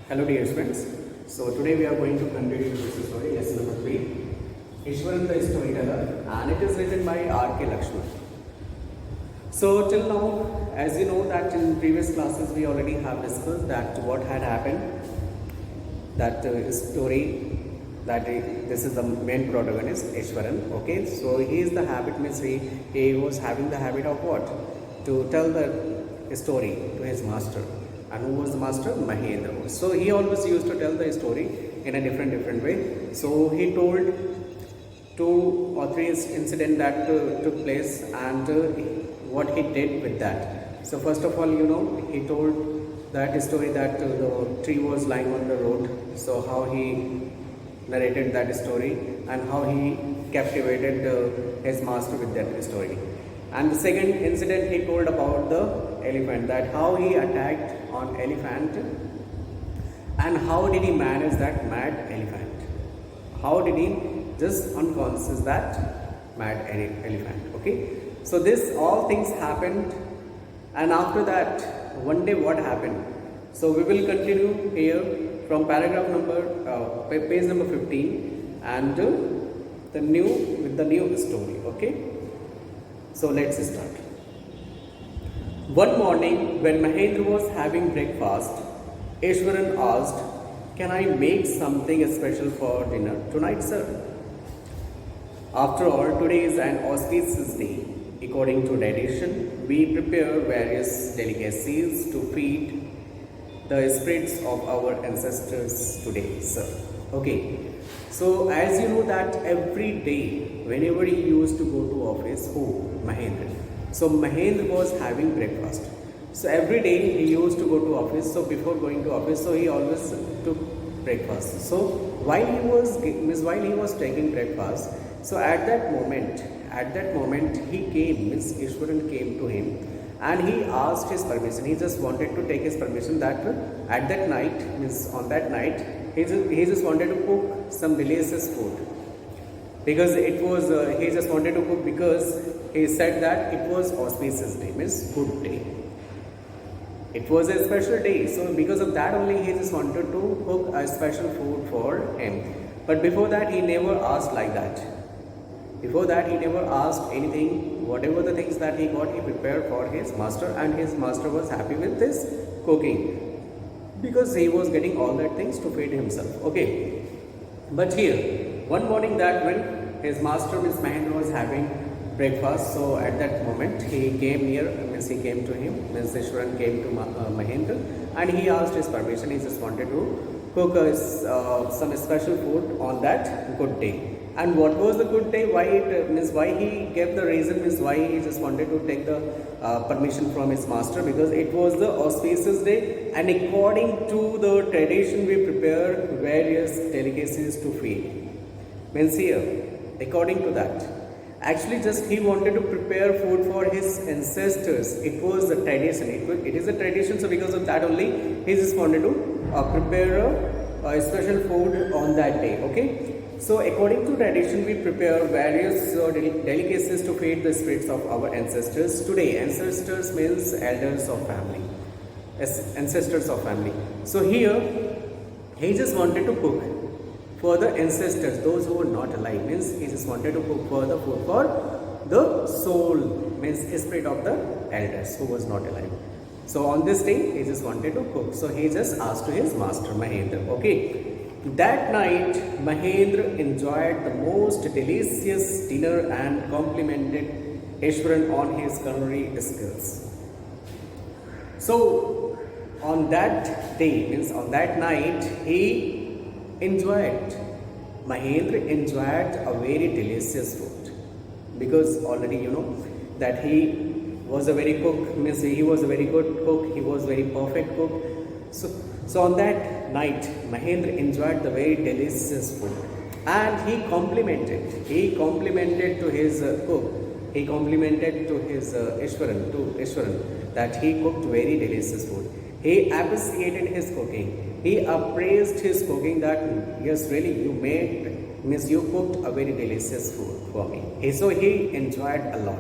Hello dear friends. So today we are going to continue this story, lesson number 3, Ishwaran the Storyteller, and it is written by R.K. Lakshman. So till now, as you know that in previous classes we already have discussed that what had happened, that story, that this is the main protagonist, Ishwaran, okay. So he is the habit, means he was having the habit of what? To tell the story to his master. And who was the master? Mahendra. So he always used to tell the story in a different way. So he told 2 or 3 incidents that took place and what he did with that. So first of all, he told that story that the tree was lying on the road. So how he narrated that story and how he captivated his master with that story. And the second incident he told about the elephant, that how he attacked on elephant and how did he manage that mad elephant. How did he just unconscious that mad elephant, okay. So this all things happened, and after that one day what happened. So we will continue here from paragraph number page number 15 and the new story, okay. So let's start. One morning when Mahendra was having breakfast, Ishwaran asked, "Can I make something special for dinner tonight, sir? After all, today is an auspicious day. According to tradition, we prepare various delicacies to feed the spirits of our ancestors today, sir." Okay. So as you know that every day, whenever he used to go to office, Mahendra. So Mahendra was having breakfast. So every day he used to go to office. So before going to office, so he always took breakfast. So while he was taking breakfast, so at that moment he came, Ishwaran came to him and he asked his permission. He just wanted to take his permission that at that night, on that night, he just wanted to cook some delicious food. Because it was, he just wanted to cook because he said that it was auspicious day, means good day. It was a special day. So because of that only he just wanted to cook a special food for him. But before that he never asked like that. Before that he never asked anything. Whatever the things that he got, he prepared for his master, and his master was happy with this cooking. Because he was getting all that things to feed himself. Okay. But here, one morning that when his master, Miss Mahendra, was having breakfast, so at that moment he came he came to him, Ishwaran came to Mahendra, and he asked his permission. He just wanted to cook some special food on that good day. And what was the good day? Why he gave the reason, why he just wanted to take the permission from his master? Because it was the auspicious day, and according to the tradition we prepare various delicacies to feed. Here, according to that, actually just he wanted to prepare food for his ancestors. It was a tradition. It is a tradition. So because of that only, he just wanted to prepare a special food on that day. Okay. So according to tradition, we prepare various delicacies to feed the spirits of our ancestors. Today, ancestors means elders of family. Ancestors of family. So here, he just wanted to cook for the ancestors, those who were not alive. He just wanted to cook for the food for the soul, spirit of the elders who was not alive. So on this day, he just wanted to cook. So he just asked to his master Mahendra. Okay. That night, Mahendra enjoyed the most delicious dinner and complimented Ishwaran on his culinary skills. So on that day, on that night, Mahendra enjoyed a very delicious food, because already you know that he was a very cook, he was a very good cook, he was very perfect cook. So on that night, Mahendra enjoyed the very delicious food, and he complimented to his cook, he complimented to his Ishwaran that he cooked very delicious food. He appreciated his cooking. He appraised his cooking that yes, really you cooked a very delicious food for me. So he enjoyed a lot.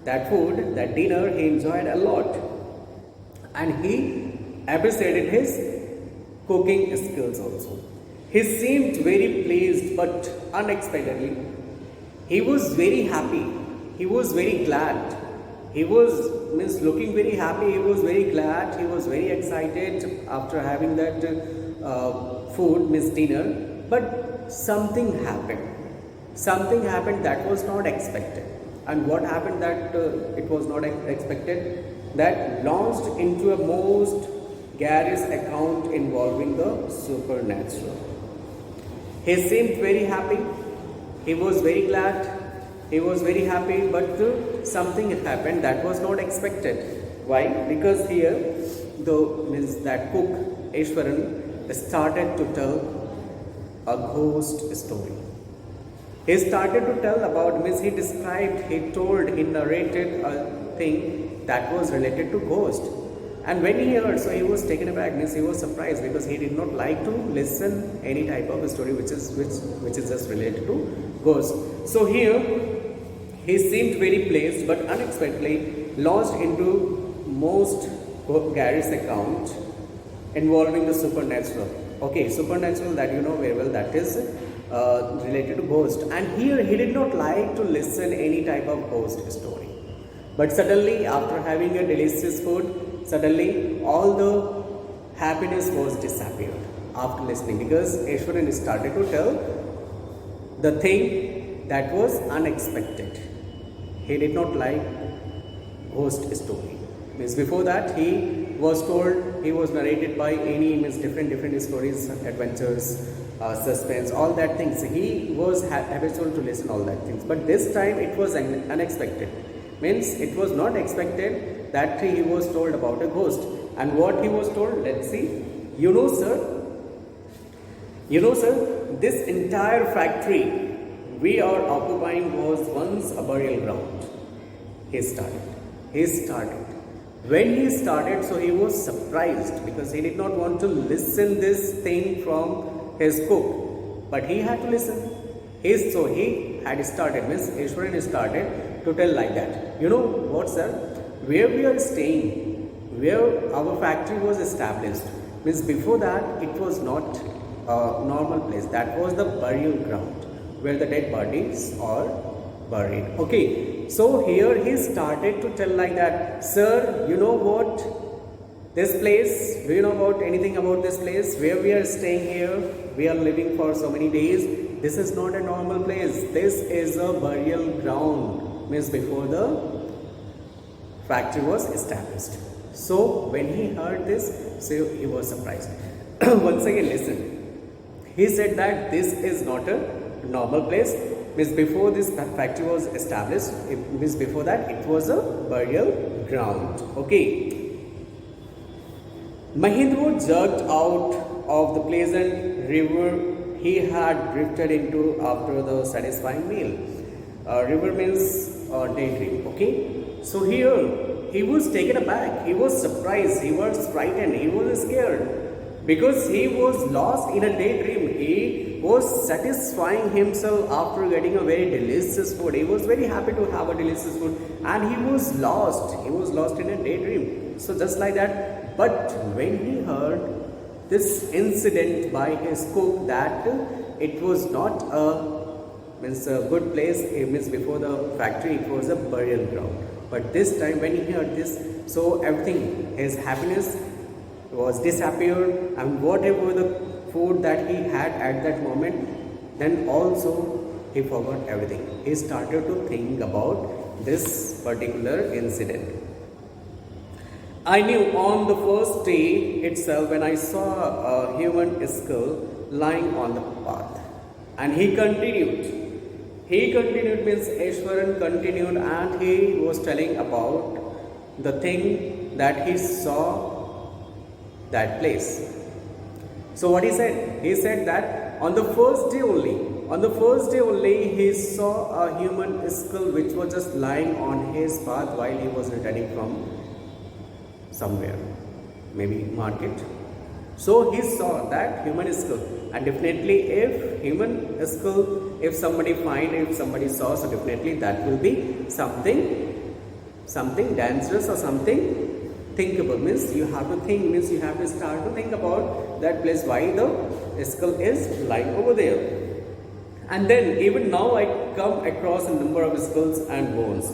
That food, that dinner, he enjoyed a lot. And he appreciated his cooking skills also. He seemed very pleased, but unexpectedly, he was very happy. He was very glad. He was means looking very happy. He was very glad. He was very excited after having that food, means dinner. But something happened. Something happened that was not expected. And what happened that it was not expected? That launched into a most garish account involving the supernatural. He seemed very happy. He was very glad. He was very happy, but something happened that was not expected. Why? Because here, means that cook Ishwaran started to tell a ghost story. He started to tell about, means he described, he told, he narrated a thing that was related to ghost. And when he heard, so he was taken aback, means he was surprised because he did not like to listen any type of a story which is just related to ghost. So here he seemed very pleased, but unexpectedly launched into most garish account involving the supernatural. Okay, supernatural, that you know very well, that is related to ghost. And here he did not like to listen any type of ghost story. But suddenly, after having a delicious food, suddenly all the happiness was disappeared after listening, because Ishwaran started to tell the thing that was unexpected. He did not like ghost story. Means before that he was told, he was narrated by any means different stories, adventures, suspense, all that things. He was habitual to listen all that things. But this time it was unexpected. Means it was not expected that he was told about a ghost. And what he was told, let's see. You know sir, this entire factory we are occupying was once a burial ground. He started. When he started, so he was surprised because he did not want to listen this thing from his cook. But he had to listen. So he had started, means Ishwaran started to tell like that. You know what, sir? Where we are staying, where our factory was established, means before that it was not a normal place. That was the burial ground where the dead bodies are buried. Okay, so here he started to tell like that, sir, you know what? This place, do you know about anything about this place? Where we are staying here, we are living for so many days. This is not a normal place. This is a burial ground, means before the factory was established. So when he heard this, so he was surprised. Once again, listen. He said that this is not a normal place. Means before this factory was established, means before that it was a burial ground. Okay. Mahindra jerked out of the pleasant river he had drifted into after the satisfying meal. River means daydream. Okay. So here he was taken aback. He was surprised. He was frightened. He was scared because he was lost in a daydream. He was satisfying himself after getting a very delicious food. He was very happy to have a delicious food, and he was lost. He was lost in a daydream. So just like that. But when he heard this incident by his cook that it was not a good place, it means before the factory it was a burial ground. But this time when he heard this, so everything, his happiness was disappeared, and whatever the food that he had at that moment, then also he forgot everything. He started to think about this particular incident. I knew on the first day itself when I saw a human skull lying on the path. And he continued. Means Ishwaran continued, and he was telling about the thing that he saw that place. So what he said? He said that on the first day only he saw a human skull which was just lying on his path while he was returning from somewhere, maybe market. So he saw that human skull, and definitely if human skull, if somebody saw, so definitely that will be something dangerous or something thinkable, means you have to think, means you have to start to think about that place, why the skull is lying over there. And then even now I come across a number of skulls and bones.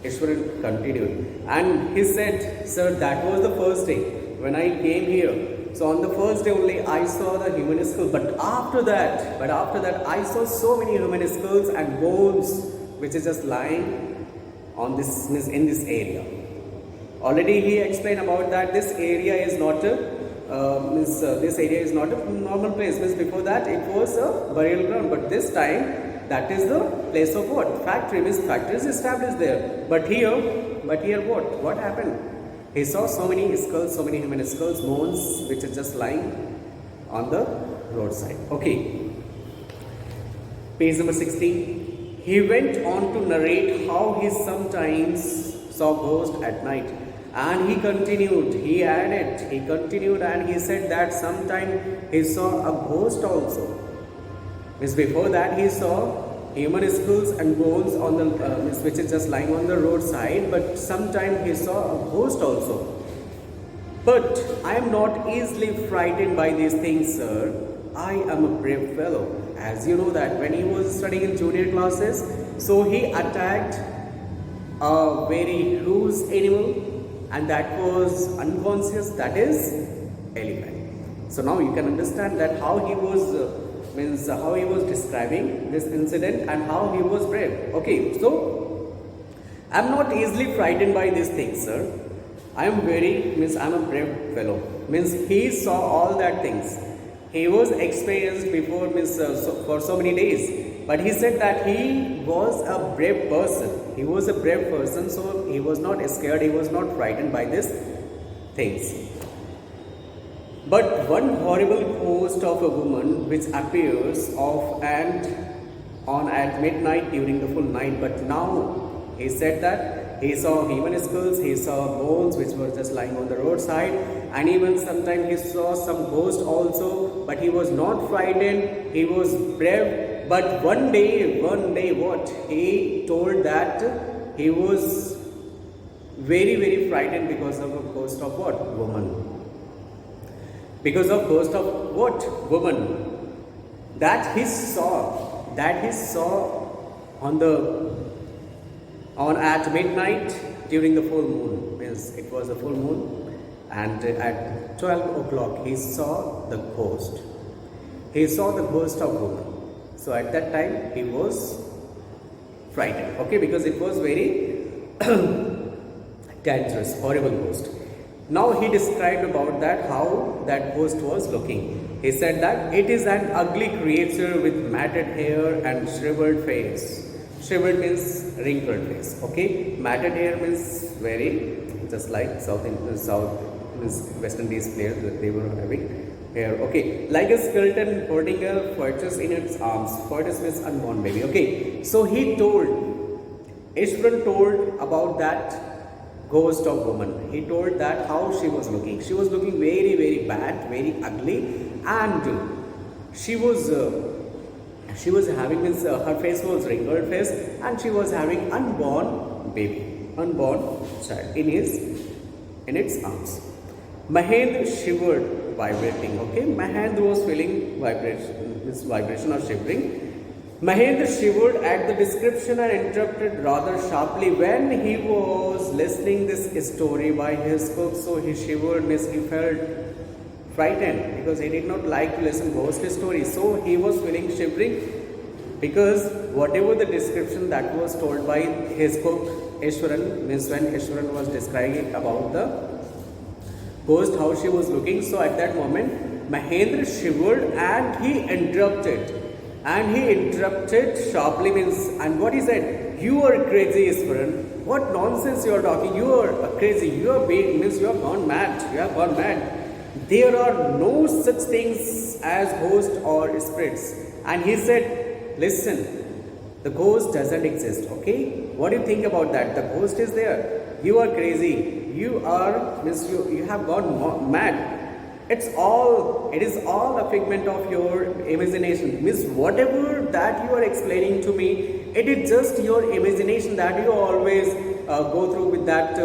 Ishwaran continued, and he said, sir, that was the first day when I came here. So on the first day only I saw the human skull, but after that I saw so many human skulls and bones which is just lying on this, in this area. Already he explained about that this area is not this area is not a normal place. Means before that it was a burial ground, but this time that is the place of what? Factory. Means factory is established there. But here what? What happened? He saw so many skulls, so many human skulls, bones, which are just lying on the roadside. Okay. Page number 16. He went on to narrate how he sometimes saw ghosts at night. And he continued, he continued and he said that sometime he saw a ghost also. Means before that he saw human skulls and bones on the which is just lying on the roadside, but sometime he saw a ghost also. But I am not easily frightened by these things, sir. I am a brave fellow. As you know that when he was studying in junior classes, so he attacked a very huge animal, and that was unconscious, that is elephant. So now you can understand that how he was how he was describing this incident and how he was brave. Okay, so I am not easily frightened by these things, sir. I am a brave fellow. Means he saw all that things. He was experienced before for so many days. But he said that he was a brave person. He was a brave person, so he was not scared, he was not frightened by these things. But one horrible ghost of a woman which appears off and on at midnight during the full night. But now he said that he saw human skulls, he saw bones which were just lying on the roadside, and even sometimes he saw some ghost also, but he was not frightened, he was brave. But one day what? He told that he was very, very frightened because of a ghost of what? Woman. Because of ghost of what? Woman. That he saw on at midnight during the full moon. Means it was a full moon, and at 12 o'clock he saw the ghost. He saw the ghost of woman. So at that time he was frightened. Okay, because it was very dangerous, horrible ghost. Now he described about that, how that ghost was looking. He said that it is an ugly creature with matted hair and shriveled face. Shriveled means wrinkled face. Okay, matted hair means very, just like South West Indies players that they were having hair. Okay, like a skeleton holding a fetus in its arms. Fetus means unborn baby. Okay, so Ishwaran told about that ghost of woman. He told that how she was looking. She was looking very, very bad, very ugly, and she was having her face was wrinkled face, and she was having unborn baby, unborn child in its arms. Mahendra shivered, vibrating. Okay, Mahendra was feeling vibration or shivering. Mahendra shivered at the description and interrupted rather sharply when he was listening this story by his cook. So he shivered, means he felt frightened because he did not like to listen ghost stories. So he was feeling shivering because whatever the description that was told by his cook Ishwaran, means when Ishwaran was describing about the ghost, how she was looking. So at that moment Mahendra shivered and he interrupted. And he interrupted sharply, means, and what he said, you are crazy, Ishwaran. What nonsense you are talking, you are crazy, you are being, means you have gone mad, There are no such things as ghosts or spirits. And he said, listen, the ghost doesn't exist, okay? What do you think about that? The ghost is there. You are crazy, you have gone mad. It is all a figment of your imagination. Means whatever that you are explaining to me, it is just your imagination that you always go through with that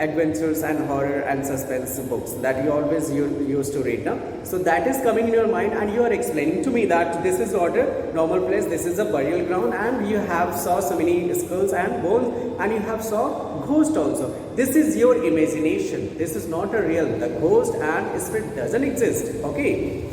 adventures and horror and suspense books that you always used to read now. So that is coming in your mind, and you are explaining to me that this is not a normal place, this is a burial ground, and you have saw so many skulls and bones, and you have saw ghost also. This is your imagination. This is not a real. The ghost and spirit doesn't exist. Okay.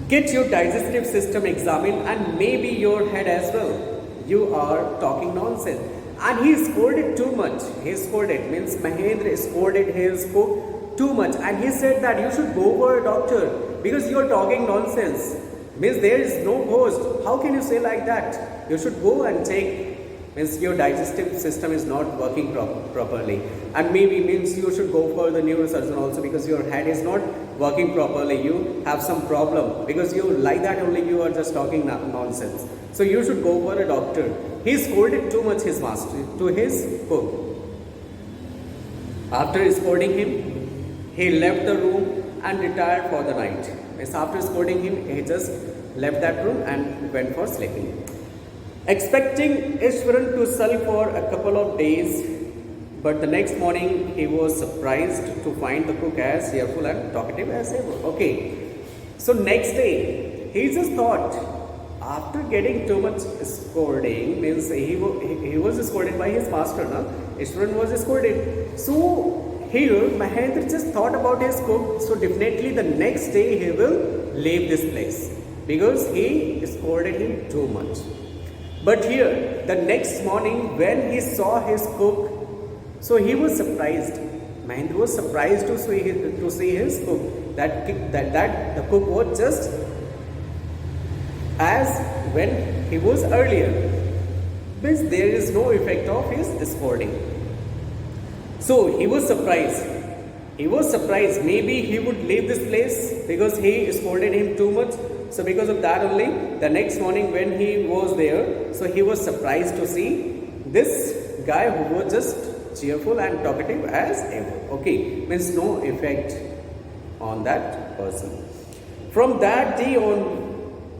Get your digestive system examined and maybe your head as well. You are talking nonsense. And he scolded too much. He scolded, means Mahendra scolded his cook too much. And he said that you should go for a doctor because you are talking nonsense. Means there is no ghost. How can you say like that? You should go and take, means your digestive system is not working properly. And maybe means you should go for the neurosurgeon also because your head is not working properly. You have some problem because you like that only you are just talking nonsense. So you should go for a doctor. He scolded too much his master to his cook. After scolding him, he left the room and retired for the night. Means after scolding him, he just left that room and went for sleeping. Expecting Ishwaran to sulk for a couple of days, but the next morning he was surprised to find the cook as cheerful and talkative as ever. Okay, so next day he just thought, after getting too much scolding, means he was scolded by his master, na? Ishwaran was scolded. So here Mahendra just thought about his cook. So definitely the next day he will leave this place because he scolded him too much. But here the next morning when he saw his cook, so he was surprised. Mahendra was surprised to see his cook. That the cook was just as when he was earlier, because there is no effect of his scolding. So he was surprised. He was surprised. Maybe he would leave this place because he scolded him too much. So because of that only, the next morning when he was there, so he was surprised to see this guy who was just cheerful and talkative as ever. Okay, means no effect on that person. From that day on,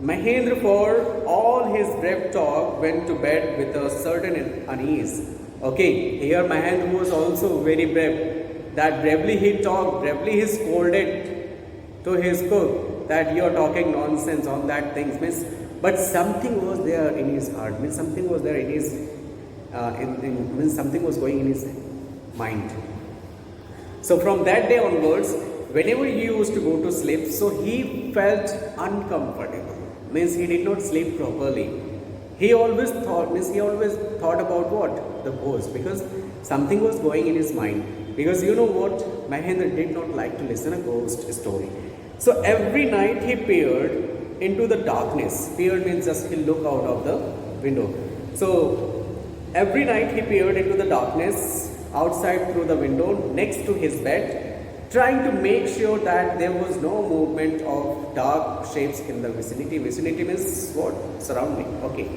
Mahendra, for all his brave talk, went to bed with a certain unease. Okay, here Mahendra was also very brave. That bravely he talked, bravely he scolded to his cook that you are talking nonsense on that things. Means, but something was there in his heart. Means something was there in his, means something was going in his mind. So from that day onwards, whenever he used to go to sleep, so he felt uncomfortable. Means he did not sleep properly. He always thought about what? The ghost, because something was going in his mind. Because you know what? Mahendra did not like to listen a ghost story. So every night he peered into the darkness. Peered means just he looked out of the window. So every night he peered into the darkness outside through the window next to his bed, trying to make sure that there was no movement of dark shapes in the vicinity. Vicinity means what? Surrounding. Okay.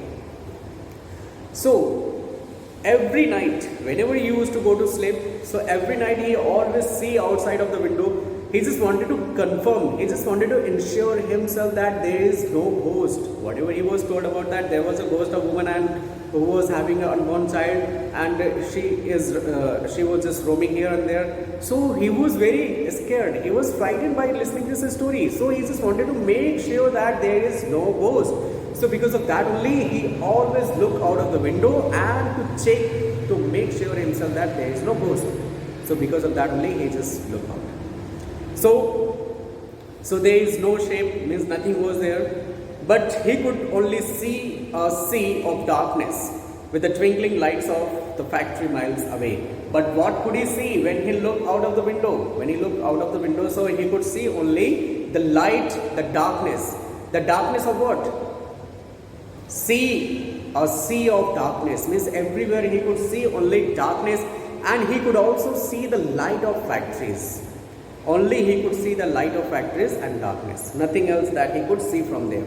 So every night, whenever he used to go to sleep, so every night he always see outside of the window. He just wanted to confirm, he just wanted to ensure himself that there is no ghost. Whatever he was told about that there was a ghost of woman and who was having an unborn child, and she was just roaming here and there. So he was very scared. He was frightened by listening to this story. So he just wanted to make sure that there is no ghost. So because of that only, he always looked out of the window and to check, to make sure himself that there is no ghost. So because of that only, he just looked out. So there is no shape, means nothing was there. But he could only see a sea of darkness with the twinkling lights of the factory miles away. But what could he see when he looked out of the window? When he looked out of the window, so he could see only the light, the darkness. The darkness of what? Sea, a sea of darkness. Means everywhere he could see only darkness, and he could also see the light of factories. Only he could see the light of factories and darkness. Nothing else that he could see from there.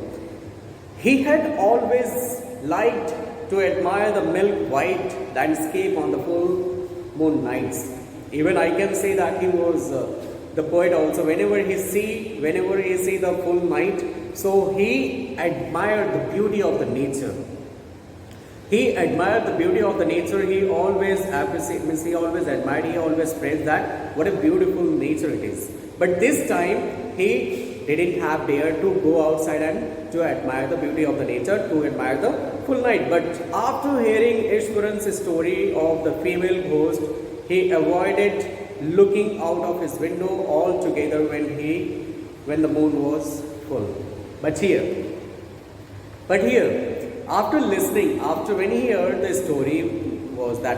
He had always liked to admire the milk white landscape on the full moon nights. Even I can say that he was the poet also. Whenever he see the full night, so he admired the beauty of the nature. He admired the beauty of the nature. He always appreciated, means he always admired, he always praised that what a beautiful nature it is. But this time he didn't have dare to go outside and to admire the beauty of the nature, to admire the full night. But after hearing Ishwaran's story of the female ghost, he avoided looking out of his window altogether when the moon was full. But here, after listening, after when he heard the story was a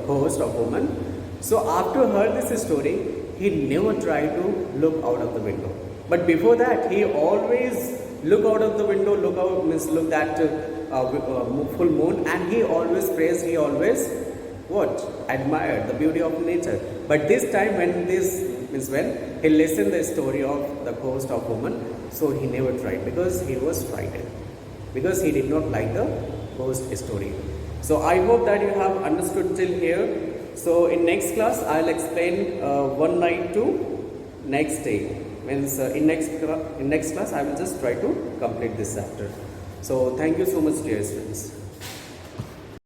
ghost of woman, so after heard this story, he never tried to look out of the window. But before that, he always look out of the window, look at full moon, and he always praised, he always admired the beauty of nature. But this time when he listened the story of the ghost of woman, so he never tried because he was frightened, because he did not like the ghost story. So I hope that you have understood till here. So in next class I'll explain one night to next day. Means in next class I will just try to complete this chapter. So thank you so much, dear students.